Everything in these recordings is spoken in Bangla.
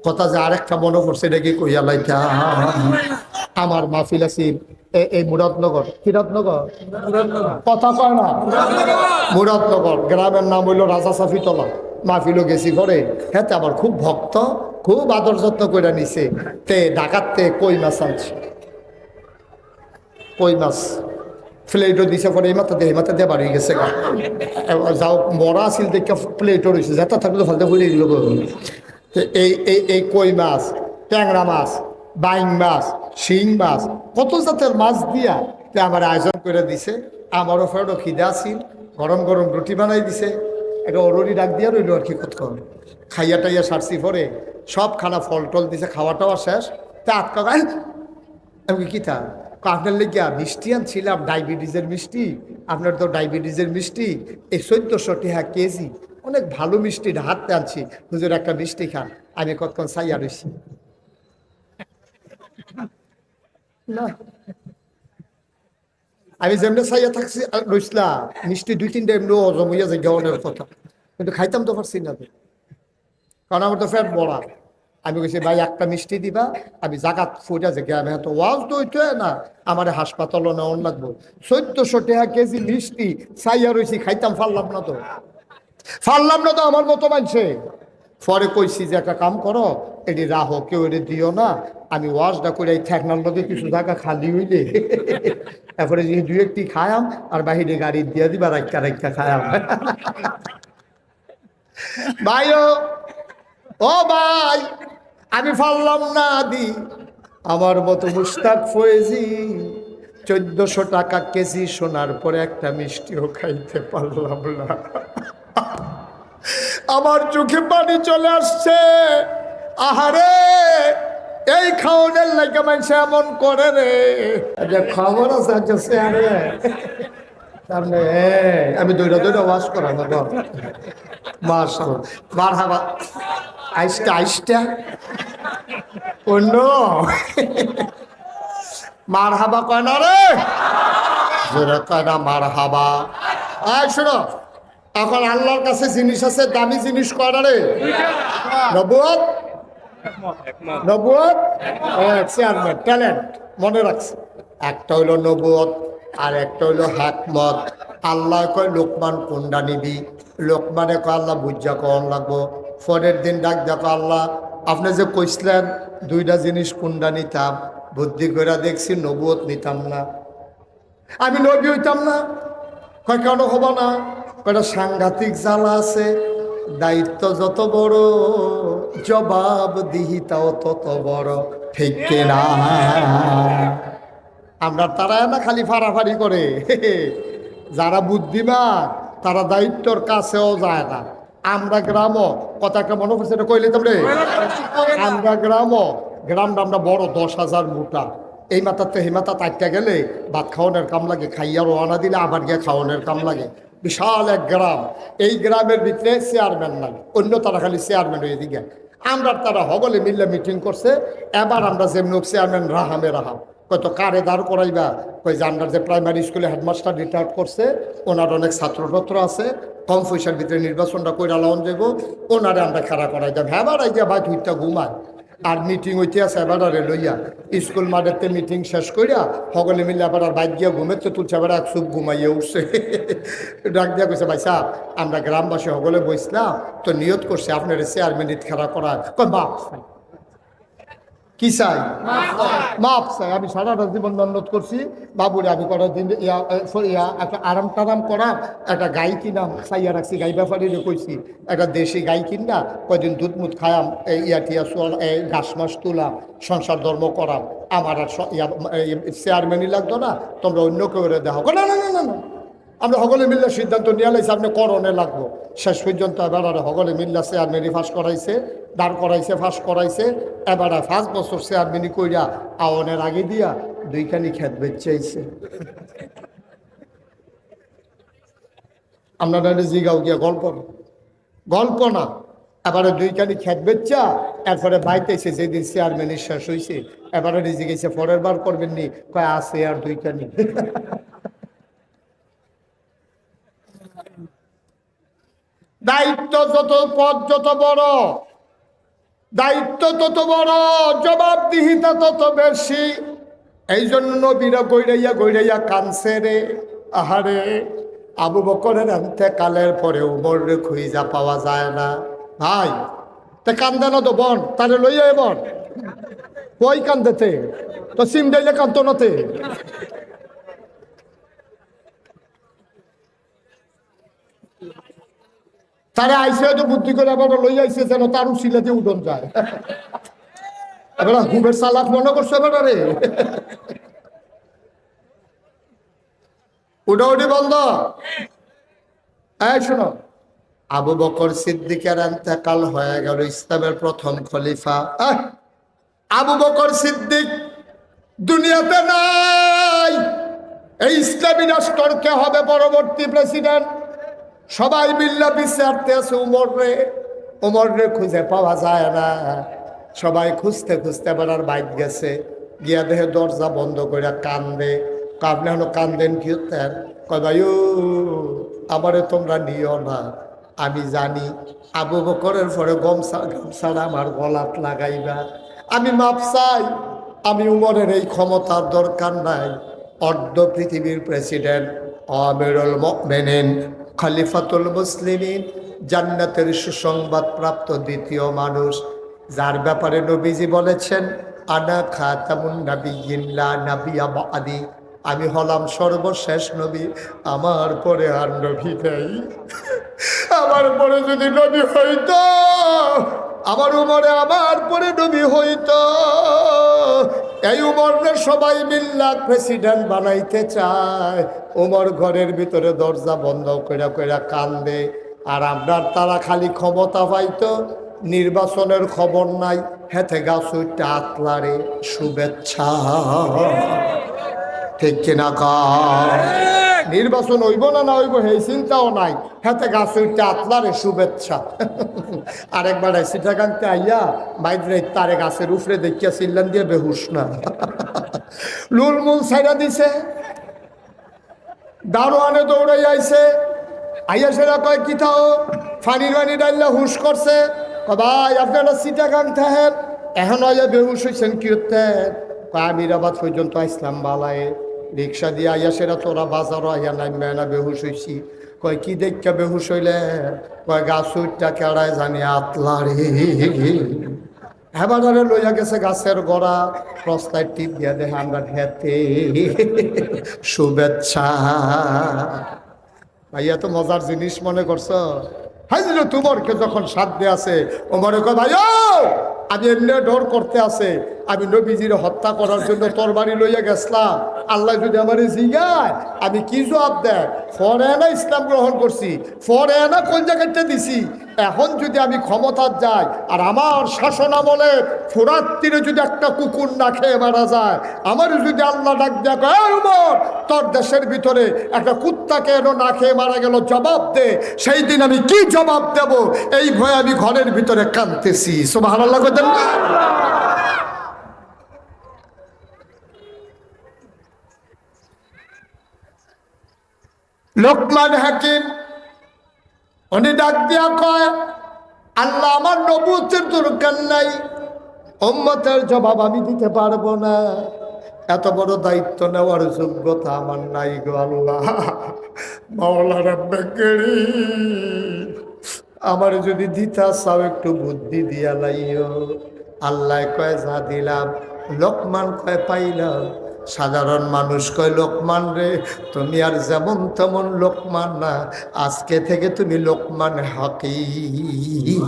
কথা যে আরেকটা মনে পড়ছে এটাকে কইয়া লাইতা আমার মাহফিল আছিল এই মুরাদনগর। কিরাদনগর কথা কয় না, মুরাদনগর গ্রামের নাম হইল রাজা সাফিতলা। মাহফিলও গেছি ঘরে, হ্যাঁ আমার খুব ভক্ত, খুব আদর যত্ন করে নিছে। তে ঢাকাতে কই মাছ আনছে, কই মাছ প্লেটও দিছে পরে এই মাথা দিয়ে বাড়ি গেছে গা। যাও মরা আছিল দেখে প্লেটও রয়েছে, যেটা থাকলে ফালতে ভুলে গেল। এই এই এই কই মাছ, ট্যাংরা মাছ, বাইং মাছ, শিং মাছ, কত জাতের মাছ দিয়া আমার আয়োজন করে দিছে। আমারও ফেরো খিদে আসিল, গরম গরম রুটি বানাই দিছে, একটা অরুরি ডাক দিয়া রইল আর কি কতক্ষণ। খাইয়া টাইয়া সারছি পরে সব খানা ফল টল দিছে, খাওয়াটাও শেষ। তা আটকা গাই আমি কি তা আপনার লেগিয়া মিষ্টি আনছিলাম, ডায়াবেটিসের মিষ্টি। আপনার তো ডায়াবেটিসের মিষ্টি, এই 1400 টাকা কেজি, অনেক ভালো মিষ্টি হাতে আনছি, হুজুর একটা মিষ্টি খান। আমি কতক্ষণ চাইয়া রইছি না, আমি যেমনি চাইয়া থাকছি রইসলাম, মিষ্টি 2-3টা এমনি হজম হইয়া যায় গাওয়ানোর কথা, কিন্তু খাইতাম তো পারছি না, কারণ আমার তো ফ্যাট বড়া। আমি কইছি ভাই একটা মিষ্টি দিবা, আমি জাগাত ফুটা যে আমি তো ওয়াজ তো হইতে না, আমার হাসপাতালও নেওয়ার লাগবো। 1400 টাকা কেজি মিষ্টি চাইয়া রয়েছি, খাইতাম পারলাম না তো, পারলাম না তো আমার মতো মানছে। পরে কইছি যে একটা কাম করো, এটি রাহো, কেউ এটি দিও না, আমি ওয়াজটা করে এই ঠেকনার লগে কিছু জায়গা খালি হইলে তারপরে যে 2-1টি খায়াম আর বাহিরে গাড়ি দিয়ে দিবা, রাইকা রাইকা খায়াম। ভাইও ও ভাই, আমি পারলাম না দি, আমার মতো মুস্তাক ফয়েজি 1400 টাকা কেজি শোনার পরে একটা মিষ্টিও খাইতে পারলাম না। আমার চোখে পানি চলে আসছে। আহারে, এই খাওয়ানোর লাগে মানুষ এমন করে রে, খবর আছে সামনে। আমি দৌড়া দৌড়া ওয়াশ করা না মাশাআল্লাহ, মারহাবা। আইসটা আইসটা অন্য মারহাবা কয় না রে, জোরে কয় না মারহাবা। আয় শোনো, এখন আল্লাহর কাছে জিনিস আছে, দামি জিনিস কয় না রে, নবুয়ত, নবুয়ত, চেয়ারম্যান ট্যালেন্ট মনে রাখছে। একটা হইল নবুয়ত আর একটা হইল হিকমত। আল্লাহ কয় লোকমান কোনটা নিবি, লোকমানে কয় আল্লাহ বুঝা কন লাগবো। পরের দিন ডাক দেখো আল্লাহ আপনি যে কইসলেন 2টা জিনিস কোনটা নিতাম, বুদ্ধি করে দেখছি নবুয়ত নিতাম না, আমি নবী হইতাম না। কয় কেন হব না, কয়টা সাংঘাতিক জ্বালা আছে, দায়িত্ব যত বড় জবাব দিহিতাও তত বড়, ঠিক কিনা? আমরা তারা না খালি ফাড়াফাড়ি করে, যারা বুদ্ধিমান তারা দায়িত্বর কাছেও যায় না। আমরা গ্রামও, কথা একটা মনে করছে, এটা কইলে তোমরে, আমরা গ্রামটা আমরা বড় 10,000 মোটা, এই মাথাতে এই মাথা তাইটা গেলে ভাত খাওয়ানোর কাম লাগে, খাইয়া রওনা দিলে আবার গিয়ে খাওয়ানোর কাম লাগে। বিশাল এক গ্রাম, এই গ্রামের ভিতরে চেয়ারম্যান নাই, অন্য তারা খালি চেয়ারম্যান হয়ে দিকে। আমরা তারা হগলে মিললে মিটিং করছে, এবার আমরা যেমন চেয়ারম্যান রাহামে রাহাম, কত কারে দাঁড় করাইবা, কই যে আমরা যে প্রাইমারি স্কুলে হেডমাস্টার রিটায়ার্ড করছে, ওনার অনেক ছাত্রছাত্র আছে, কম পয়সার ভিতরে নির্বাচনটা কইরা লাউন যাব, ওনারে আমরা খাড়া করাই যাব। হ্যাঁ এবার আইয়া ভাই তুইটা ঘুমায়, আর মিটিং হইতে আছে এবারে লইয়া স্কুল মাঠেতে মিটিং শেষ করিয়া সকলে মিলে আবার আর বাইক গিয়া ঘুমেতে তুলছে, আবার এক চুপ ঘুমাইয়া উঠছে। ডাক দিয়া কইছে ভাই সাহেব আমরা গ্রামবাসী সকলে বসলাম তো নিয়ত করছে আপনার চেয়ারম্যান খাড়া করা, কয় বাপ কি চাই, মাপ চাই। আমি সারাটা জীবন মেহনত করছি বাবুরে, আমি করার দিন একটা আরাম টারাম করা একটা গাই কিনাম চাইয়া রাখছি, গাই ব্যাপারীরে কইছি একটা দেশি গাই কিনা কয়দিন দুধ মুধ খায়াম, টিয়া ঘাস মাস তুলাম, সংসার ধর্ম করাম, আমার আর চেয়ারম্যানই লাগতো না, তোমরা অন্য কেউ দেখো। না না না না না, আমরা সকলে মিললে সিদ্ধান্ত নিয়ে লাইছি আপনি করণে লাগবো। শেষ পর্যন্ত এবার আর সকলে মিল্লা চেয়ারম্যানই ফাঁস করাইছে, দাঁড় করাইছে, ফাঁস করাইছে। এবার 5 বছর চেয়ারম্যানই কইরা আওয়ানের আগে দিয়া 2খানি খেত বেচাইছে। আমরা জিগাও গিয়া গল্প না, এবারে 2খানি খেত বেচা এরপরে বাইতেছে যেদিন চেয়ারম্যানই শেষ হয়েছে, এবারে জিগেছে পরের বার করবেননি, কয় আছে আর 2খানি। দায়িত্ব যত, পদ যত বড়, দায়িত্ব তত বড়, জবাবদিহিতা তত বেশি। এই জন্য নবীরা গৈরাইয়া গৈরাইয়া কানছে রে। আহারে, আবু বকরের কালের পরে উমরে খুঁজা পাওয়া যায় না। ভাই তে কান্দে না তো বন, তারে লইয়া বন কই কান্দেতে তো সিম ডাইলে কান্ত নাতে। তারে আইসে তো বুদ্ধি করে আবার লই আইসে যেন তার উচিলা দিয়ে উঠন যায়। এবার হুবের চালাক মনে করছে এবার রে। উডাউডি বন্ধ। এই শোনো, আবু বকর সিদ্দিকের ইন্তেকাল হয়ে গেল, ইসলামের প্রথম খলিফা। আবু বকর সিদ্দিক দুনিয়াতে নাই। এই ইসলামী রাষ্ট্রকে হবে পরবর্তী প্রেসিডেন্ট। সবাই মিল্লা বিচারতে আছে উমর রে খুঁজে পাওয়া যায় না। সবাই খুঁজতে খুঁজতে বেড়ার বাইক গেছে, গিয়া দেহে দরজা বন্ধ করে কান্দে। কাঁদলে হলো কান্দেন কি হতেন, কয় ভাই ও আমারে তোমরা নিও না, আমি জানি আবু বকরের পরে গামছাড়া আমার গলাত লাগাইবা। আমি মাপ চাই, আমি উমরের এই ক্ষমতার দরকার নাই। অর্ধ পৃথিবীর প্রেসিডেন্ট, আমিরুল মুমিনিন, খলিফাতুল মুসলিমিন, জান্নাতের সুসংবাদ প্রাপ্ত দ্বিতীয় মানুষ, যার ব্যাপারে নবীজি বলেছেন আনা খাতামুন নাবিয়্যিন লা নাবিয়্যা বা'দি, আমি হলাম সর্বশেষ নবী, আমার পরে আর নবী নেই। আমার পরে যদি নবী হইতো, আমার উমরে আমার পরে নবী হইতো। এই উমরে সবাই মিল্লা প্রেসিডেন্ট বানাইতে চায়। উমর ঘরের ভিতরে দরজা বন্ধ কইরা কইরা কান্দে। আর আপনার তারা খালি ক্ষমতা পাইতো, নির্বাচনের খবর নাই, হেতে গাছটা আতলারে শুভেচ্ছা। ঠিক কিনা কার? নির্বাচন হইব না না হইব সেই চিন্তাও নাই, হাতে গাছ উঠতে আতলারে শুভেচ্ছা। আরেকবার সিটাগাংতে আইয়া বাইরে তারে গাছের উপরে দেখিয়া চিল্লান দিয়ে বেহুশ না। লুলমুল ছাইরা দিছে, দারোয়ানে দৌড়াই আইছে, আইয়া সেরা কয় কি থাও ফানির বানি ডাইল্লা হুশ করছে। ভাই আপনারা সিটাগাং থাকেন, এখন আইয়া বেহুশ হয়েছেন কি হতেন? আমিরাবাদ পর্যন্ত আসলাম বালায়, রিক্সা দিয়ে আইয়া সেরা তোরা বাজারও আইয়া নামবে না, বেহুশ হয়েছি। কয় কি দেখা বেহুশ হইলে? কয় গাছ উঠটা কেড়ায় জানি আতলারে। হেবারে লইয়া গেছে গাছের গোড়া, প্রস্তায় টিপ দিয়া দেখে আমরা হেতে শুভেচ্ছা। ভাইয়া তো মজার জিনিস মনে করছো। হাইজিল তোমারকে যখন সাধ্য আছে ও মনে কর ভাই আমি এমনি ডর করতে আছে, আমি নবীজির হত্যা করার জন্য তরবারি লইয়া গেছলাম, আল্লাহ যদি আমার জিগায় আমি কি জবাব দেয়? ফরেনা ইসলাম গ্রহণ করছি, ফরেনা কোন জায়গাটা দিছি। এখন যদি আমি ক্ষমতার যাই আর আমার শাসন আমলে ফোরাত তীরে যদি একটা কুকুর না খেয়ে মারা যায়, আমার যদি আল্লাহ ডাক দেখো উমর তোর দেশের ভিতরে একটা কুত্তাকে এনো না খেয়ে মারা গেল, জবাব দে। সেই দিন আমি কি জবাব দেব এই ভয়ে আমি ঘরের ভিতরে কাঁদতেছি। সুবহানাল্লাহ কইতেন না? লোকমান হাকিম উনি ডাক দিয়া কয় আল্লাহ আমার নবুয়তের দরকার নাই, উম্মতের জবাব আমি দিতে পারবো না, এত বড় দায়িত্ব নেওয়ার যোগ্যতা আমার নাই গো আল্লাহ। মাওলা রাব্বে কারীম আমার যদি দিতা চাও একটু বুদ্ধি দিয়া লাইও। আল্লাহ কয় যা দিলাম। লোকমান কয় পাইলাম। সাধারণ মানুষ কয় লোকমান রে তুমি আর যেমন তেমন লোকমান না, আজকে থেকে তুমি লোকমান হাকিম,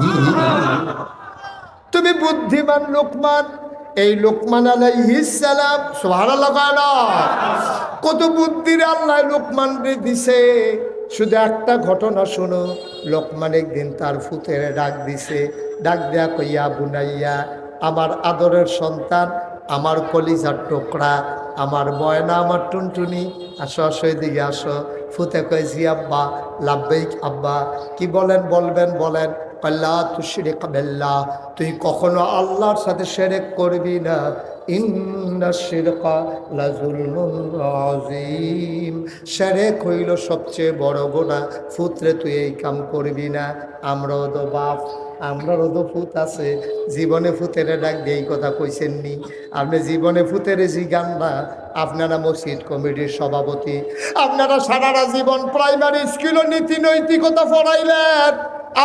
তুমি বুদ্ধিমান লোকমান। এই লোকমান আলাইহিস সালাম সুবহানাল্লাহ কত বুদ্ধির আল্লাহ লোকমান রে দিছে। শুধু একটা ঘটনা শোনো, লোকমান একদিন তার ফুতের ডাক দিছে, ডাক দেয়া কইয়া বুনাইয়া আমার আদরের সন্তান, আমার কলিজার টুকরা, আমার ময়না, আমার টুনটুনি, আসো আসো এদিকে আসো। ফুতে কয় জি আব্বা। লাব্বাইক আব্বা। কি বলেন? বলবেন বলেন। আল্লাহ তুশরিক বিল্লাহ, তুই কখনো আল্লাহর সাথে শিরক করবি না। ইন্না শিরকা লাযুলমুন আযীম, শিরক হইল সবচেয়ে বড় গুনাহ। ফুতরে তুই এই কাম করবি না। আমরাও তো বাপ, আমরারও তো ফুত আছে, জীবনে ফুতেরে ডাক দিয়ে এই কথা কইছেননি? আপনি জীবনে ফুতেরে জিগান না। আপনারা মসজিদ কমিটির সভাপতি, আপনারা সারাটা জীবন প্রাইমারি স্কুলের নীতি নৈতিকতা পড়াইলেন,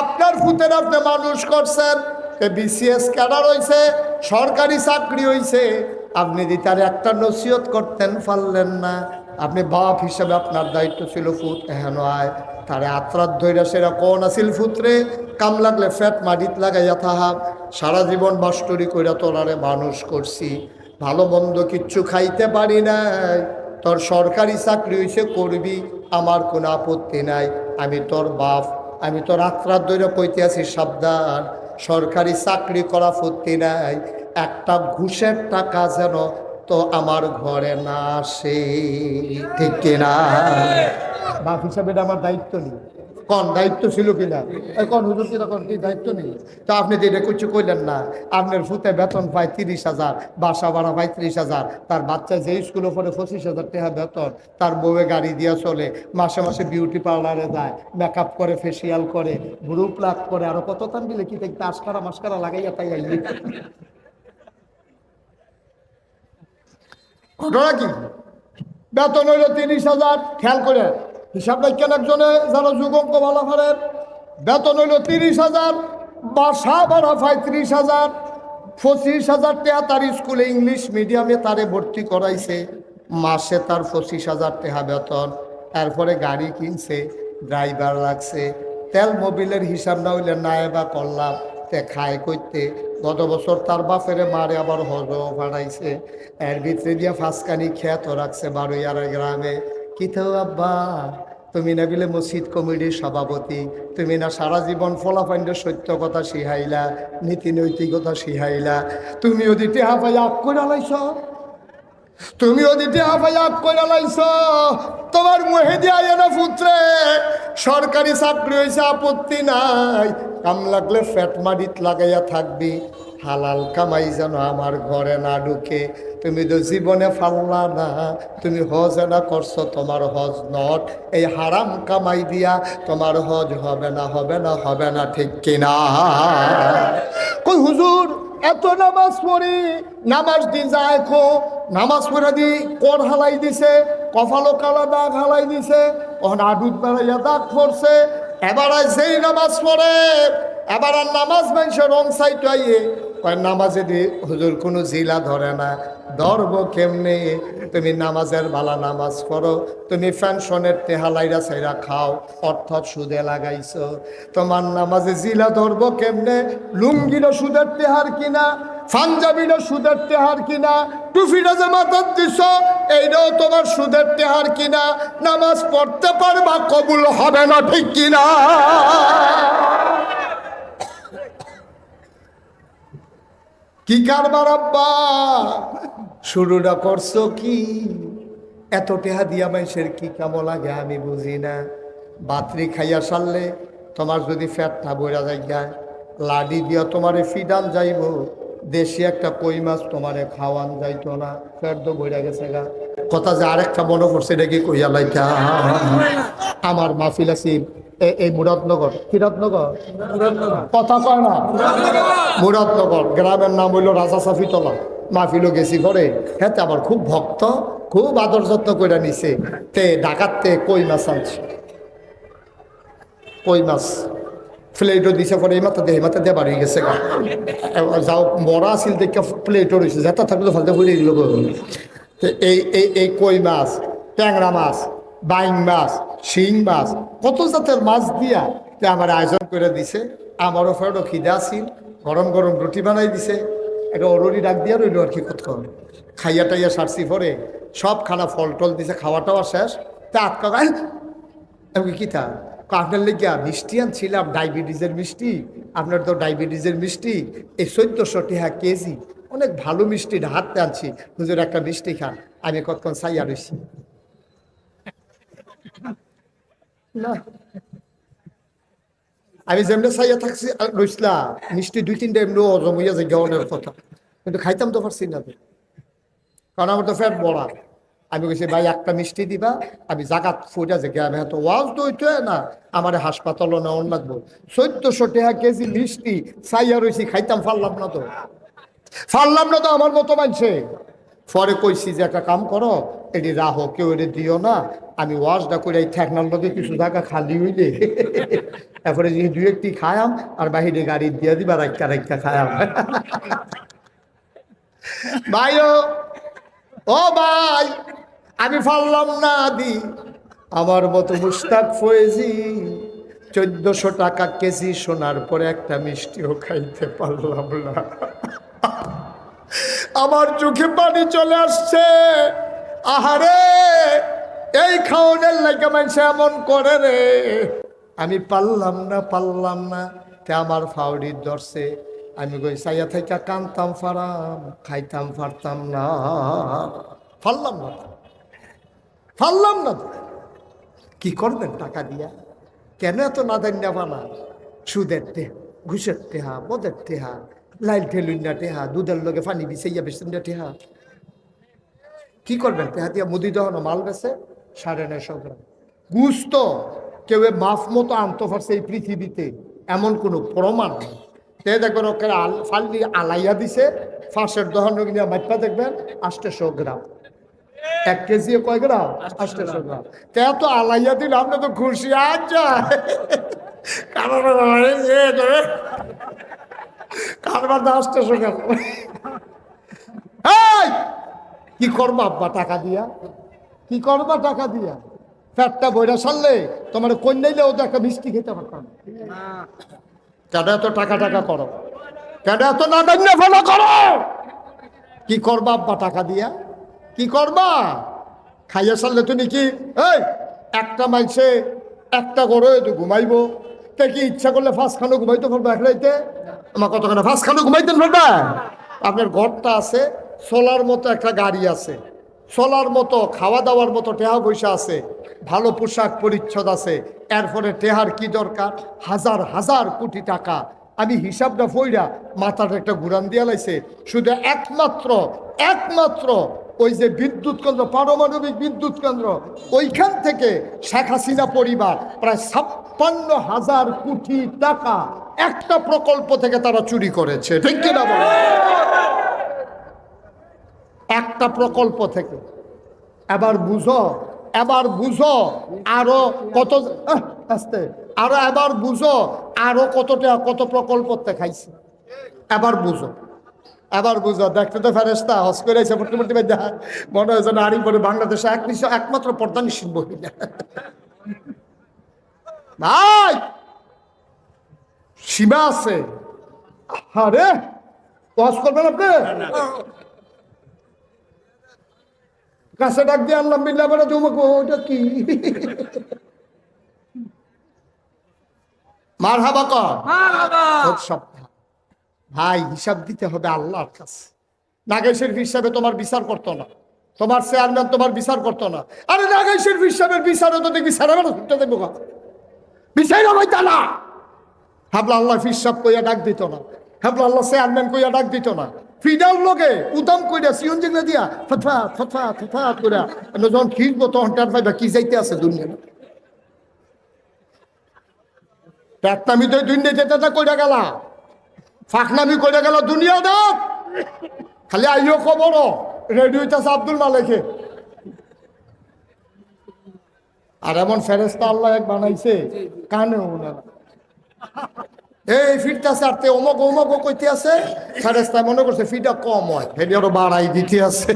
আপনার ফুতের আপনি মানুষ করছেন, বিসিএস ক্যাডার হইছে, সরকারি চাকরি হইছে, আপনি যদি তার একটা নসিহত করতেন পারলেন না। আপনি বাপ হিসাবে আপনার দায়িত্ব ছিল ফুত এহেন আয় তারে আত্রাত ধৈরা সেরা কোন আসিল ফুতরে কাম লাগলে ফ্যাট মাটিত লাগাইয়া থাহাব। সারা জীবন মাস্টরি কইরা তোরারে মানুষ করছি, ভালো মন্দ কিচ্ছু খাইতে পারি নাই, তোর সরকারি চাকরি হইছে করবি, আমার কোনো আপত্তি নাই, আমি তোর বাপ, আমি তোর আত্রাত ধৈরা কইতে আছি সাবধান, সরকারি চাকরি করা ফুর্তি নাই, একটা ঘুষের টাকা যেন তো আমার ঘরে না আসে, ঠিক কিনা? বাপ হিসাবে এটা আমার দায়িত্ব নেই, কোন দায়িত্ব ছিল কিনা? কোন হুজুর কিনা কোন কি দায়িত্ব নেই? তো আপনি যেটা কিছু কইলেন না, আপনার ফুতে বেতন পায় 30,000, বাসা ভাড়া পায় 30,000, তার বাচ্চা যে স্কুলে পড়ে 25,000 টাকা বেতন, তার বউয়ে গাড়ি দিয়া চলে, মাসে মাসে বিউটি পার্লারে যায়, মেকআপ করে, ফেসিয়াল করে, গ্রুপ লাগ করে, আরো কত তান দিলে কি দেখতে আশকারা মাস্কারা লাগাইয়া তাই আইলি। ঘটনা কি? বেতন হইল 30,000, খেয়াল করে হিসাব রাখেন একজনে যারা যুগঙ্ক ভালো পারেন, বেতন হইল 30,000, বাসা ভাড়া পায় 30,000, 25,000 টাকা তার স্কুলে ইংলিশ মিডিয়ামে তারে ভর্তি করাইছে, মাসে তার 25,000 টাকা বেতন, তারপরে গাড়ি কিনছে, ড্রাইভার লাগছে, তেল মোবিলের হিসাব না হইলে নায়েবা করলাম, তে খায় করতে গত বছর তার বাপেরে মারে আবার হজও ভাড়াইছে, এর ভিতরে দিয়া ফাঁসকানি খ্যাত রাখছে বারোয়ারা গ্রামে। কি তো আব্বা, তুমি না বিলে মসজিদ কমিটির সভাপতি, তুমি না সারা জীবন ফলাফাইন্ডের সত্য কথা শিখাইলা, নীতি নৈতিকতা শিখাইলা, তুমি ওদি টেহা পাই আগ করে লাইছ, তুমি ওদি টেহা পাই আগ করে লাইছ, তোমার মুহে দিয়া না পুত্রে সরকারি চাকরি হয়েছে আপত্তি নাই, কাম লাগলে ফ্যাট মাটিত লাগাইয়া থাকবি, হালাল কামাই যেন আমার ঘরে না ঢুকে। তুমি তো জীবনে ফাল্লা না, তুমি হজ না করছো, তোমার হজ নট, এই হারাম কামাই দিয়া তোমার হজ হবে না, হবে না, হবে না, ঠিক কিনা? কই হুজুর এত নামাজ পড়ি, নামাজ দি যায় খো, নামাজ পড়া দি কর হালাই দিছে, কপালো কালা দাগ হালাই দিছে, ওখানে আডুত বেড়াইয়া দাগ পড়ছে, এবার সেই নামাজ পড়ে, এবার আর নামাজ মানুষের রং সাইড আইয়ে নামাজে দি হুজুর কোনো জিলা ধরে না, ধরব কেমনে? তুমি নামাজের বালা নামাজ পড়ো, তুমি পেনশনের টেহালাইরা সাইরা খাও, অর্থাৎ সুদে লাগাইছো, তোমার নামাজে জিলা ধরব কেমনে? লুঙ্গিরও সুদের টেহার কিনা, পাঞ্জাবিরও সুদের টেহার কিনা, টুফিটা যে মাথার দিছ এইটাও তোমার সুদের টেহার কিনা, নামাজ পড়তে পারবা, কবুল হবে না, ঠিক কিনা? কি কারবার আব্বা শুরুটা করছো কি? এত টেহা দিয়া মানুষের কি কেমন লাগে আমি বুঝি না। বাতরি খাইয়া সারলে তোমার যদি ফ্যাটটা বইরা যায়, লাডি দিয়া তোমারে ফিডান যাইব, দেশি একটা কই মাছ তোমারে খাওয়ান যাইতো না, ফ্যাট তো বইরা গেছে গা। কথা যে আরেকটা মনে পড়ছে, এটা কি কইয়া লাইতা আমার মাহফিল আছি এই মুরাদনগর, কিরাতনগর কথা কয় না, মুরাদনগর গ্রামের নাম হইল রাজা সাফিতলা, মাহফিলও গেছি ঘরে, হ্যাঁ আমার খুব ভক্ত, খুব আদর যত্ন করে নিছে, তে ডাকাতে কই মাছ আনছে, কই মাছ প্লেটও দিছে, পরে এই মাথা দিয়ে মাথা দিয়ে বাড়ি গেছে গা, যাও মরা আসিল দেখে প্লেটও রয়েছে, যেটা থাকলে ফালতে ফুলে এগুলো এই এই এই কই মাছ, ট্যাংরা মাছ, বাইং মাছ, শিং মাছ, কত জাতের মাছ দিয়া তে আমার আয়োজন করে দিছে। আমারও ফেরো খিদে আসিল, গরম গরম রুটি বানাই দিছে, একটা অরুরি ডাক দিয়া রইল আর কি কতক্ষণ, খাইয়া টাইয়া সারছি পরে সব খানা ফল টল দিছে, খাওয়াটাও শেষ, তা আটকা গাই কি তা আপনার লেগিয়া মিষ্টি আনছিলাম, ডায়াবেটিসের মিষ্টি, আপনার তো ডায়াবেটিসের মিষ্টি, এই 1400 টাকা কেজি, অনেক ভালো মিষ্টি হাতে আনছি, হুজুর একটা মিষ্টি খান। আমি কতক্ষণ চাইয়া রইছি না, আমি যেমনি চাইয়া থাকছি রইসলাম, মিষ্টি 2-3টা এমনি হজম হইয়া যায় গাওয়ানোর কথা, কিন্তু খাইতাম তো পারছি না, কারণ আমার তো ফ্যাট বড়া, আমি কইছি ভাই একটা মিষ্টি দিবা, আমি জাগাত ফুটা যে আমি হয়তো ওয়াজ তো হইতে না, আমার হাসপাতালও নেওয়ার লাগবো। 1400 টাকা কেজি মিষ্টি চাইয়া রয়েছি, খাইতাম পারলাম না তো আমার মতো মানছে। পরে কইছি যে একটা কাম করো, এটি রাহো, কেউ এটি দিও না, আমি ওয়াজটা করে এই ঠেকনার লগে কিছু জায়গা খালি হইলে তারপরে যে দুই একটি খায়াম আর বাহিরে গাড়ি দিয়ে দিবা, রাইকা খায়াম। ভাইও, ও ভাই, আমি পারলাম না দি, আমার মতো মুস্তাক ফয়েজি 1400 টাকা কেজি শোনার পরে একটা মিষ্টিও খাইতে পারলাম না। আমার চোখে পানি চলে আসছে। আহারে, এই খাওয়ানোর লাগে মানুষ এমন করে রে। আমি পারলাম না তে আমার ফাউরির ধরছে। আমি কই সাইয়া থাইকা কানতাম ফারাম, খাইতাম পারতাম না, পারলাম না। কি করবেন টাকা দিয়া? কেন এত নাদান্যা বানা? সুদের টেহা, ঘুষের টেহা, মদের টেহা, লাইল ঠেলুন্ডা টেহা, দুধের লগে পানি বিছাইয়া বেসিন্ডা টেহা। কি করবেন টেহা দিয়া? মুদি দহন মাল বেছে 950 গ্রাম গুস্ত কেউ মাফ মতো আনতে পারছে এই পৃথিবীতে, এমন কোনো প্রমাণ নেই। তে দেখবেন ওকে ফাল্লি আলাইয়া দিছে, ফাঁসের দহন নিয়ে মাইপা দেখবেন 800 গ্রাম। 1 কেজি কয় গ্রাম? 800 গ্রাম। তে তো আলাইয়া দিল, আপনি তো খুশি। আচ্ছা, কারবার 800 গ্রাম। কি করবা আব্বা টাকা দিয়া? কি করবা টাকা দিয়া? পেটটা বইরা সারলে তোমার কন্যাইলেও তো একটা মিষ্টি খেতে পারতাম। কেন এত টাকা করো? কেন এত নাদান্য ফলো করো? কি করবা আব্বা টাকা দিয়া? কি করবা? খাইয়া সারলে তুমি কি এই একটা মাইসে একটা গরু তো ঘুমাইবো, তে কি ইচ্ছা করলে 5 খানো ঘুমাইতে পারবো এক রাইতে? আমার কতখানে 5 খানো ঘুমাইতে পারবে? আপনার ঘরটা আছে, সোলার মতো একটা গাড়ি আছে, সোলার মতো খাওয়া দাওয়ার মতো টেহা পয়সা আছে, ভালো পোশাক পরিচ্ছদ আছে, এরপরে টেহার কি দরকার? হাজার হাজার কোটি টাকা। আমি হিসাবটা ফইরা মাথাটা একটা ঘুরান দিয়া লাইছে। শুধু একমাত্র ওই যে বিদ্যুৎ কেন্দ্র, পারমাণবিক বিদ্যুৎ কেন্দ্র, ওইখান থেকে শেখ হাসিনা পরিবার প্রায় 56,000 কোটি টাকা একটা প্রকল্প থেকে তারা চুরি করেছে। ঠিক কিনা বলো? একটা প্রকল্প থেকে। এবার বুঝো আরো কত আসতে, এবার বুঝো আরো কতটা কত প্রকল্প খাইছে। এবার বুঝো দেখতে তো ফেরেস্তা হস করে মোটামুটি মনে হয়েছে নারী পরে বাংলাদেশে একমাত্র পর্দা নিষিদ্ধ মহিলা। ভাই সীমা আছে। আরে হস করবেন আপনি? কাছে ডাক দিয়ে আনলাম বিল্লা বেড়া তোমাকে, ওটা কি মারহাবা কর। সপ্তাহ ভাই হিসাব দিতে হবে আল্লাহর কাছে। নাগেশের হিসাবে তোমার বিচার করতো না, তোমার চেয়ারম্যান তোমার বিচার করতো না। আরে নাগেশের হিসাবের বিচারও তো দেখবি সারা বেলা ছুটতে দেবো, বিচার হইতা না। হাবলা আল্লাহ হিসাব কইয়া ডাক দিত না, হাবলা আল্লাহ চেয়ারম্যান কইয়া ডাক দিত না। ফিডার লোকে উদাম কইরা সিয়ন জিগলা দিয়া ফথা কইরা যখন খিলবো তখন টার পাইবা কি যাইতে আছে দুনিয়া। পেটনামি তো দুনিয়া কইরা গেলা, ফাঁকনামি কইরা গেল দুনিয়া দাঁত। খালি আইও খবর রেডি হইতেছে আব্দুল মালেকে। আর এমন ফেরেস্তা আল্লাহ এক বানাইছে কানে ওনারা এই ফিটটা সারতে অমক কইতে আছে। ফেরেস্তা মনে করছে ফিটা কম হয়, হেডি আরো বাড়াই দিতে আছে।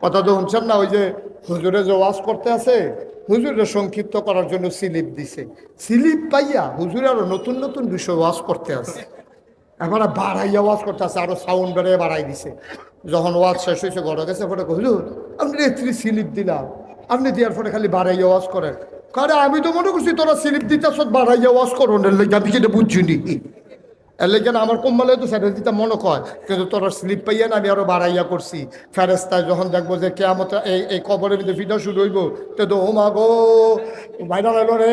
কথা তো শুনছেন না? ওই যে হুজুরে যে ওয়াজ করতে আছে, হুজুরে সংক্ষিপ্ত করার জন্য স্লিপ দিছে। স্লিপ পাইয়া হুজুরে আরো নতুন বিষয় ওয়াজ করতে আছে। এখন বাড়াইয়া ওয়াজ করতে আছে, আরো সাউন্ড বেড়ে বাড়াই দিছে। যখন ওয়াজ শেষ হয়েছে ঘরে গেছে, ফটো হুজুর আপনি এত্রি স্লিপ দিলাম, আপনি দেওয়ার পরে খালি বাড়াইয়া ওয়াজ করেন। কারণ আমি তো মনে করছি তোরা স্লিপ দিতেছ বাড়াইয়া ওয়াজ করো, আমি যেটা বুঝছিনি। এর লেগে আমার কম্বালে তো ফেরত দিতে মনে কয়, কিন্তু তোরা স্লিপ পাইয়া না আমি আরো বাড়াইয়া করছি। ফেরেস্তায় যখন দেখবো যে কেয়ামত এই কবরের ভিতরে ফিটা শুরু হইব, তে তো ও মা গো ফাইরালাইলো রে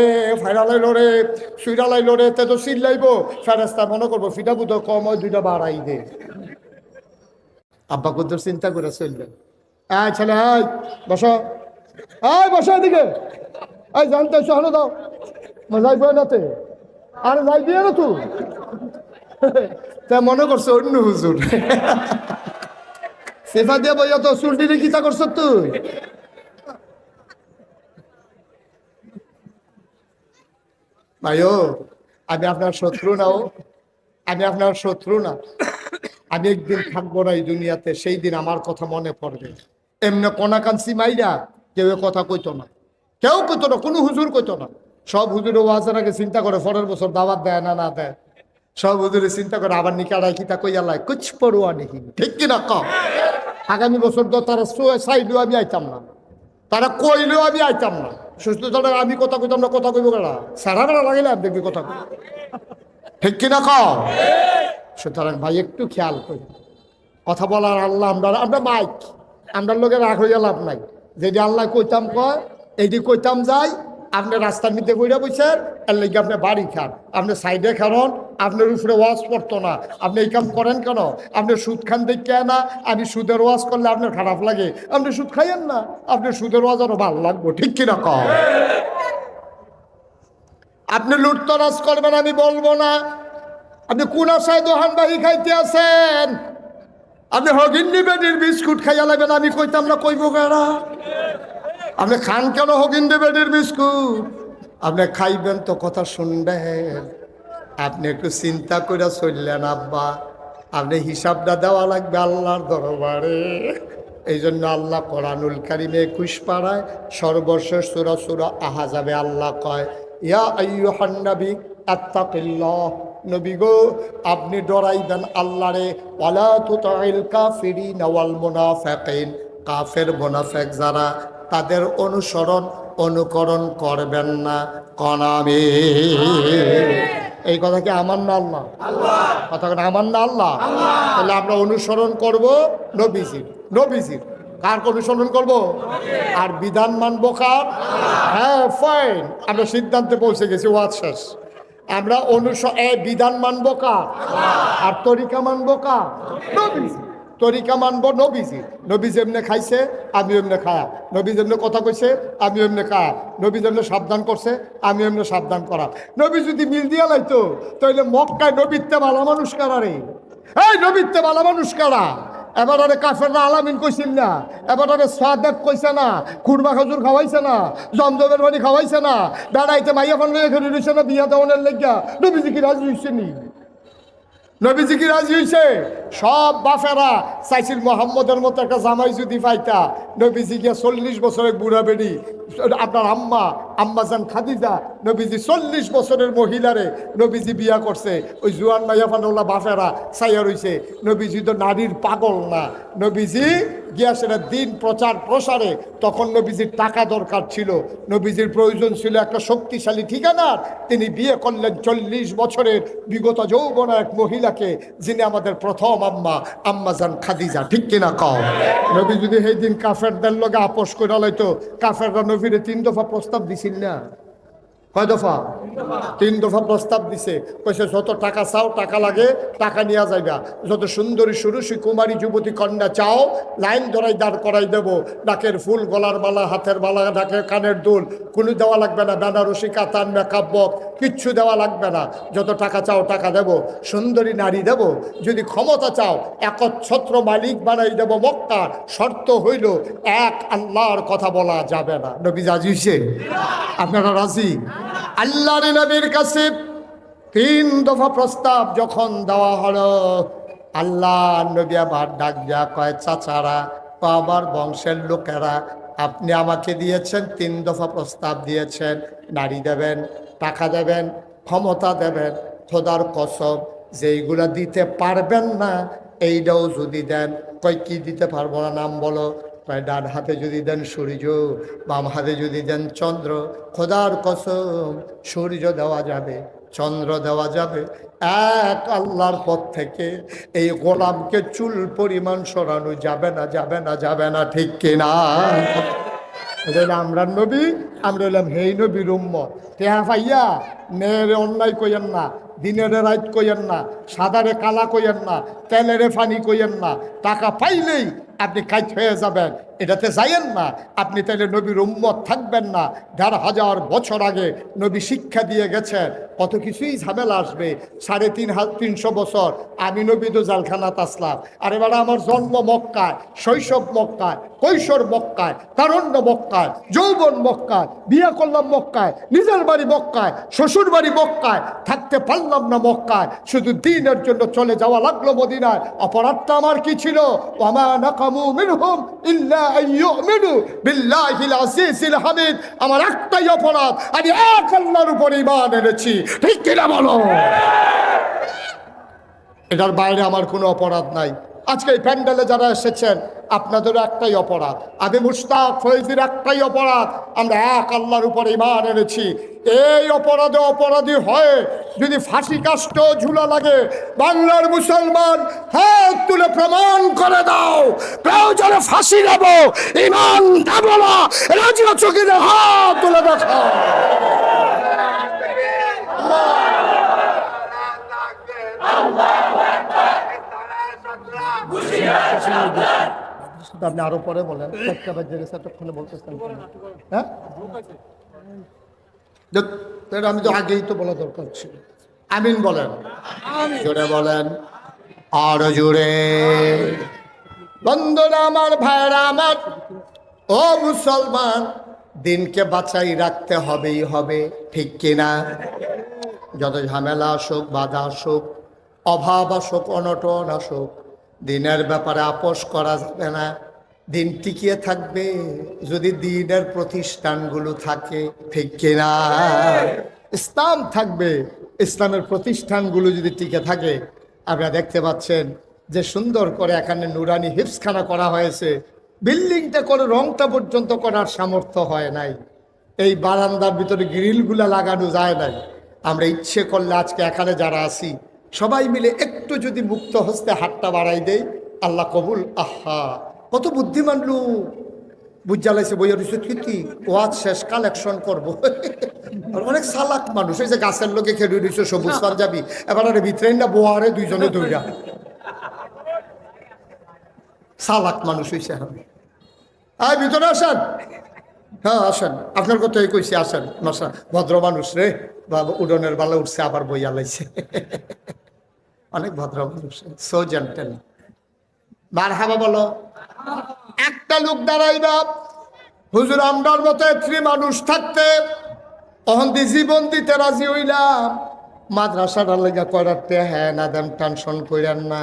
সুইরালাইলো রে, তে তো চিল্লাইব। ফেরেস্তা মনে করবো ফিটা বুধ কম হয়, 2টা বাড়াই দে। আব্বা কুদ্দুর চিন্তা করে চলবেন। ছেলে আয় বসো, আয় বসো এদিকে, আয় জানতে সহানো দাও, মজাই বই নাতে আরে যাই দিয়ে না তুই তা মনে করছো অন্য হুজুর সেফা দিয়ে বইয়া তো চুলটি কিতা করছো তুই। ভাইও আমি আপনার শত্রু না, আমি আপনার শত্রু না, আমি একদিন থাকবো না এই দুনিয়াতে, সেই দিন আমার কথা মনে পড়বে। এমনি কোনাকান্সি মাইরা কেউ কথা কইতো না, কেউ কইতো না, কোনো হুজুর কইতো না। সব হুজুর ওয়াজের আগে চিন্তা করে পরের বছর দাওয়াত দেয় না না দেয়, সব হুজুরে চিন্তা করে আবার নিকাড়ায় কিতা কইয়া লাই কুছ পড়ুয়া নেই, ঠিক কিনা কম। আগামী বছর তো তারা চাইলেও আমি আইতাম না, তারা কইলেও আমি আইতাম না, সুস্থ তারা আমি কথা কইতাম না, কথা কইব গেলা সারা বেলা লাগিলে আমি দেখবি কথা কই, ঠিক কিনা কম। সুতরাং ভাই একটু খেয়াল করি, কথা বলার আল্লাহ আমরা মাইক, আমরা লোকের রাগ হইয়া লাভ নাই। যেটি আল্লাহ কইতাম কয় এইটি কইতাম যাই, আপনি রাস্তার মধ্যে বইরা বইছেন, এর লেগে আপনি বাড়ি খান, আপনি সাইডে খান, আপনার উপরে ওয়াজ পড়তো না, আপনি এই কাম করেন কেন? আপনি সুদ খান দেখে না, আমি সুদের ওয়াজ করলে আপনার খারাপ লাগে, আপনি সুদ খাইয়েন না, আপনি সুদের ওয়াজ আরো ভালো লাগবো, ঠিক কিনা কম। আপনি লুটতরাজ করবেন আমি বলবো না, আপনি কোন আশায় দোহান বাহি খাইতে আছেন, আপনি হগিন্নি বেডির বিস্কুট খাইয়া লাগবেন আমি কইতাম না, কইব গেরা আপনি খান কেন হগিন্নি বেডির বিস্কুট? আপনি খাইবেন তো কথা শুনবেন, আপনি একটু চিন্তা করে চললেন আব্বা, আপনি হিসাবটা দেওয়া লাগবে আল্লাহর দরবারে। এই জন্য আল্লাহ কোরআনুল কারিমে 21 পারায় সর্বশেষ সূরা সূরা আহজাবে আল্লাহ কয় ইয়া আইয়ুহান নবী আত্তাকিল্লাহ, নবী গো আপনি ডরাইবেন আল্লাহরে, ওয়ালা তুতিল কাফিরিন ওয়াল মুনাফিকিন, কাফের মুনাফিক যারা তাদের অনুকরণ করবেন না, কোন আমি। এই কথা কি আমার না আল্লাহ? কথা আমার না আল্লাহ? তাহলে আমরা অনুসরণ করব নবীজির। নবীজির কার অনুসরণ করব? আর বিধান মানবো কার? হ্যাঁ ফাইন, আমরা সিদ্ধান্তে পৌঁছে গেছি, ওয়াজ শেষ। আমরা বিধান মানবো কার? আর তরিকা মানবো কার? নবীজি। তরিকা মানবো নবীজি, নবী যেমনে খাইছে আমি এমনি খায়া, নবী যেমনে কথা কইছে আমি এমনি খায়া, নবী যেমনে সাবধান করছে আমি এমনি সাবধান করা। নবী যদি মিল দিয়া লাইতো তাহলে মক্কায় নবীত্বে ভালো মানুষ কারা রে? এই নবীত্বে ভালো মানুষ কারা? এবারে কাফেররা আলামিন কইছিল না, এবারে সাদেক কইছে না, কুরমা খাজুর খাওয়াইছে না, জমজমের পানি খাওয়াইছে না, বেড়াইতে মাইয়া ফান এখানে রইছে না, বিয়া দেওয়ানের লেগিয়া নবীজি কি রাজি হইছে নি? নবীজি কি রাজি হইছে? সব বাফেরা চাইছিল মোহাম্মদের মতো একটা জামাই যদি পাইতা। নবীজি গিয়া 40 বছরের বুড়া বেড়ি, আপনার আম্মাজান খাদিজা, নবীজি 40 বছরের মহিলারে নবীজি বিয়া করছে। ওই জুয়ান মাইয়া ফানোলা বাফেরা চাইয়া রইছে। নবীজি তো নারীর পাগল না, নবীজি গিয়া সেটা দিন প্রচার প্রসারে, তখন নবীজির টাকা দরকার ছিল, নবীজির প্রয়োজন ছিল একটা শক্তিশালী ঠিকানার। তিনি বিয়ে করলেন 40 বছরের বিগত যৌবনা এক মহিলাকে, যিনি আমাদের প্রথম আম্মাজান খাদিজা, ঠিক কিনা কও? নবী যদি সেই দিন কাফেরদের লগে আপোষ করে লাইতো, কাফেররা নবীরে 3 দফা প্রস্তাব দিছিল না? কয় দফা? 3 দফা প্রস্তাব দিছে। কইছে যত টাকা চাও, টাকা লাগে টাকা নিয়ে যাইবা, যত সুন্দরী সুরুষী কুমারী যুবতী কন্যা চাও লাইন ধরাই দাঁড় করাই দেব, নাকের ফুল, গলার মালা, হাতের মালা, নাকের কানের দুল কোনো দেওয়া লাগবে না, বেনারসি কাতান মেকআপ বক্স কিচ্ছু দেওয়া লাগবে না, যত টাকা চাও টাকা দেব, সুন্দরী নারী দেব, যদি ক্ষমতা চাও একচ্ছত্র মালিক বানাই দেব মক্কা, শর্ত হইল এক আল্লাহর কথা বলা যাবে না। নবী রাজি হইছে? আপনারা রাজি? আল্লাহর নবীর কাছে 3 দফা প্রস্তাব যখন দেওয়া হলো, আল্লাহ নবী আবার ডাক দেয়া কয়, চাচারা ও আমার বংশের লোকেরা, আপনি আমাকে দিয়েছেন 3 দফা প্রস্তাব দিয়েছেন, নারী দেবেন, টাকা দেবেন, ক্ষমতা দেবেন, খোদার কসম যেইগুলা দিতে পারবেন না এইটাও যদি দেন। কয় কি দিতে পারবো না, নাম বলো। ডান হাতে যদি দেন সূর্য, বাম হাতে যদি দেন চন্দ্র, খোদার কসম সূর্য দেওয়া যাবে, চন্দ্র দেওয়া যাবে, এক আল্লাহর পথ থেকে এই গোলামকে চুল পরিমাণ সরানো যাবে না, যাবে না, যাবে না, ঠিক কিনা? আমরা নবী, আমরা হইলাম হেই নবীর উম্মত। টেহা পাইয়া মেয়েরে অন্যায় কইয়েন না, দিনেরে রাইত কইয়েন না, সাদারে কালা কইয়েন না, তেলেরে ফানি কইয়েন না, টাকা পাইলেই আপনি কাইট হয়ে যাবেন, এটাতে যাইয়েন না। আপনি তাহলে নবীর উম্মত থাকবেন না। ১,৫০০ বছর আগে নবী শিক্ষা দিয়ে গেছেন কত কিছুই ঝামেলা আসবে। ৩৫০ বছর আমি নবী তো জালখানাত আসলাম, আর এবার আমার জন্ম মক্কায়, শৈশব মক্কায়, কৈশোর মক্কায়, তারুণ্য মক্কায়, যৌবন মক্কায়, বিয়ে করলাম মক্কায়, নিজের বাড়ি মক্কায়, শ্বশুর বাড়ি মক্কায়, থাকতে পারলাম না মক্কায়, শুধু দিনের জন্য চলে যাওয়া লাগলো মদিনায়। অপরাধটা আমার কি ছিল? ওয়ামা নাকামু মিনহুম ইল্লা আইয়ুমিনু বিল্লাহিল আজিজিল হামিদ। আমার একটাই অপরাধ, আমি এক আল্লাহর উপর ঈমান এনেছি। ঠিক কিনা বলো? এটার বাইরে আমার কোনো অপরাধ নাই। আজকে এই প্যান্ডেলে যারা এসেছেন আপনাদেরও একটাই অপরাধ, আমি মুশতাক ফৈজির একটাই অপরাধ, আমরা এক আল্লাহর উপর ঈমান এনেছি। এই অপরাধে অপরাধী হয়ে যদি ফাঁসি কাষ্ট ঝুলা লাগে, বাংলার মুসলমান হাত তুলে প্রমাণ করে দাও, প্রয়োজনে ফাঁসি দেব, ঈমান দেব না, রাজি আছো কিনা হাত তুলে দেখাও। আপনি আরো পরে বলেন, এতক্ষণে বলতেছেন হ্যাঁ? আমি তো আগেই তো বলা দরকার ছিল। আমিন বলেন, জোরে বলেন, আরো জোরে। বন্ধুরা আমার, ভাইরা আমার, ও মুসলমান, দিনকে বাঁচাই রাখতে হবেই হবে, ঠিক কিনা? যত ঝামেলা আসুক, বাধা আসুক, অভাব আসুক, অনটন আসুক, দিনের ব্যাপারে আপোষ করা যাবে না। দিন টিকিয়ে থাকবে যদি দিনের প্রতিষ্ঠানগুলো থাকে, ঠিক কিনা? ইসলাম থাকবে, ইসলামের প্রতিষ্ঠানগুলো যদি টিকে থাকে। আপনারা দেখতে পাচ্ছেন যে সুন্দর করে এখানে নুরানি হিফজখানা করা হয়েছে। বিল্ডিংটা করে রংটা পর্যন্ত করার সামর্থ্য হয় নাই। এই বারান্দার ভিতরে গ্রিলগুলা লাগানো যায় নাই। আমরা ইচ্ছে করলে আজকে এখানে যারা আছি সবাই মিলে একটু যদি মুক্ত হস্তে হাতটা বাড়াই দেই, আল্লাহ কবুল। আহা, কত বুদ্ধিমান লোক বুঝালাইছে, বইয়ের কীর্তি ওয়াজ শেষ কালেকশন করবো। অনেক সালাক মানুষ, এই যে গাছের লোকে খেলে দিচ্ছে সবুজ পাঞ্জাবি, এবার আর ভিতরে না বোয়ারে দুইজনে দুইটা সালাক মানুষ হয়েছে। আর ভিতরে আসেন, হ্যাঁ আসেন, আপনার কথাই কইছি, আসেন। মশা ভদ্র মানুষ রে, বাবা উডনের বালা উঠছে আবার বইয়া লাইছে। অনেক ভদ্র মানুষ, সো জেন্টেল। মারহাবা বলো। একটা লোক দাঁড়াইবা, হুজুর আমরার মতো এত্রি মানুষ থাকতে অহন্দি জীবন দিতে রাজি হইলাম। মাদ্রাসাটার লেগা করাতে হ্যাঁ না দেন, টেনশন করেন না।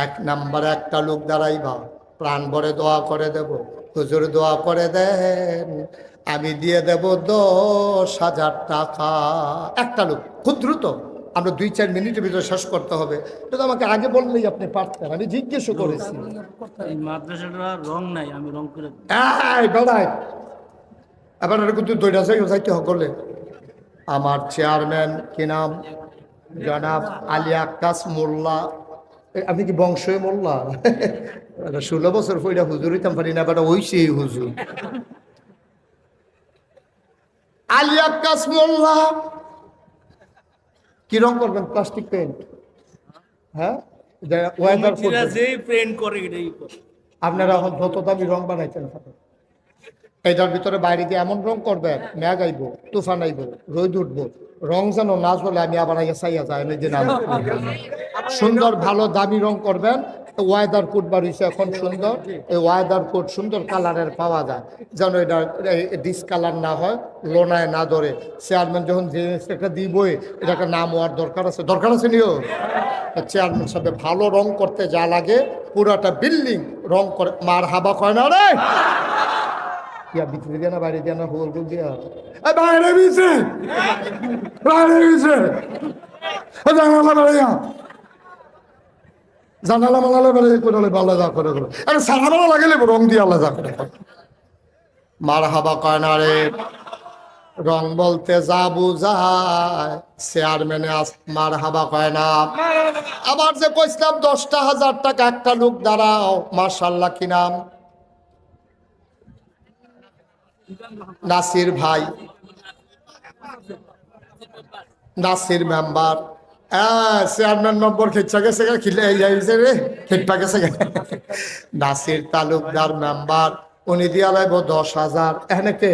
এক নাম্বারে একটা লোক দাঁড়াইবা, প্রাণ ভরে দোয়া করে দেব, হুজুর দোয়া করে দেন, আমি দিয়ে দেব 10,000 টাকা। একটা লোক, খুব দ্রুত, আমরা 2-4 মিনিটের ভিতরে শেষ করতে হবে। এটা তো আমাকে আগে বললেই আপনি পারতেন, আমি জিজ্ঞেসও করেছি। মাদ্রাসাটা রং নাই, আমি রং করে বেড়াই এবার কিন্তু 2টা জায়গায় যাইতে হলে। আমার চেয়ারম্যান কি নাম? জনাব আলী আক্কাস মোল্লা। আপনি কি বংশই মোল্লা? 16 বছর পইরা হুজুর হইতাম পারি না, বেটা হইছে হুজুর। আলী আক্কাস মোল্লা কি রং করবেন? Plastic paint? হ্যাঁ, ওয়েদার পেন্ট করে এটাই আপনারা এখন যত দামি রং বানাইছেন, এটার ভিতরে বাইরে দিয়ে এমন রং করবেন, মেঘ আইব, তুফান আইব, রোদ উঠবো, রং যেন না চলে আমি আবার চাইয়া যাই না যে না। সুন্দর ভালো দামি রং করবেন। ওয়েদার কোট বাড়িছে এখন সুন্দর, এই ওয়েদার কোট সুন্দর কালারের পাওয়া যায়, যেন এটা ডিসকালার না হয়, লোনায় না ধরে। চেয়ারম্যান যখন জিনিসটা দিবই, এটা একটা নাম হওয়ার দরকার আছে, দরকার আছে নিও। চেয়ারম্যান সাহেব ভালো রং করতে যা লাগে পুরাটা বিল্ডিং রং করে। মার হাবা কয় না রে, ভিতরে দিয়ে না বাইরে দিয়ে না, হোল গোল দিয়া বাইরে দিছে, বাইরে দিছে, জানালা বেড়ে জানালা মানালে বেড়ে করে আলাদা করে করে, আরে সারা বেলা লাগালে রং দিয়ে আলাদা করে। মার হাবা কয় না রে, রং বলতে যা বুঝায় চেয়ারম্যানে মার হাবা কয় না। আবার যে কইছিলাম 10,000 টাকা একটা লোক দাঁড়াও, মাশাআল্লাহ কি নাম? নাসির ভাই, নাসির মেম্বার। চেয়ারম্যান নম্বর খেচ্ছা গেছে খিলে যাইছে রে খেটপা গেছে নাসির তালুকদার মেম্বার উনি দিয়া লাইব 10,000 এখানে কে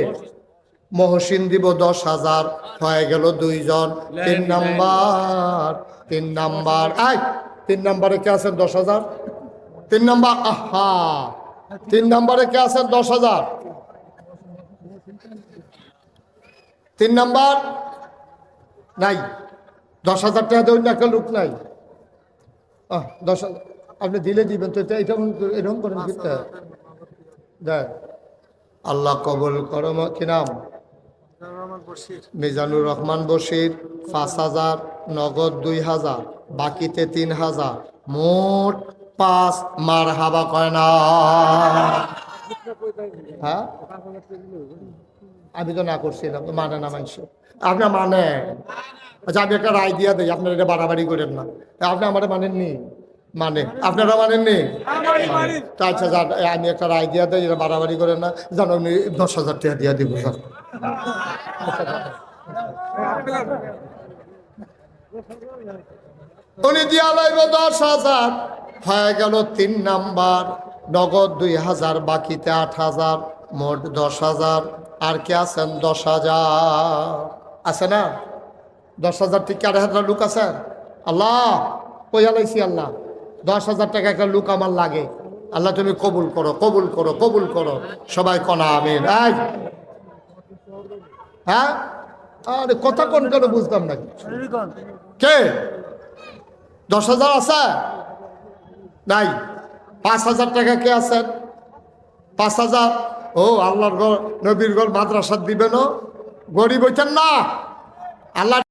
মহসিন দিব 10,000 হয়ে গেল 2 জন। 3 নাম্বার 3 নাম্বারে কে আছেন 10,000 3 নাম্বার আহা 3 নাম্বারে কে আছেন 10,000 3 নাম্বার নাই 10,000 টাকা দেবেন না একটা লোক নাই 10,000 আপনি দিলে দিবেন তো এরকম করেন দেখ আল্লাহ কবুল করো কি নাম মিজানুর রহমান বশির 5,000 নগদ 2,000 বাকিতে 3,000 মোট 5 মার হাবা কয় না হ্যাঁ আমি তো না করছিলাম মানে না মানুষ আপনার মানে আচ্ছা আমি একটা রায় দিয়া দিই আপনারা এটা বাড়াবাড়ি করেন না আপনি আমার মানেননি মানে আপনারা মানেননি আচ্ছা আমি একটা রায় দিয়া দিই এটা বাড়াবাড়ি করেন না জানো আমি 10,000 টাকা দিয়া দিব স্যার উনি দিয়া লাইব 10,000 হয়ে গেল 3 নাম্বার নগদ 2,000 বাকিতে 8,000 মোট 10,000 আর কে আছেন 10,000 আছে না 10,000 ঠিক 8,000 লোক আছেন আল্লাহ কইয়া লাইছি আল্লাহ 10,000 টাকা একটা লোক আমার লাগে আল্লাহ তুমি কবুল করো কবুল করো কবুল করো সবাই কনা আমিন হ্যাঁ আরে কথা কোন কেন বুঝতাম না কে 10,000 আছে নাই 5,000 টাকা কে আছেন 5,000 ও আল্লাহর ঘর নবীর ঘর মাদ্রাসা দিবেন গরিব হইতেন না আল্লাহ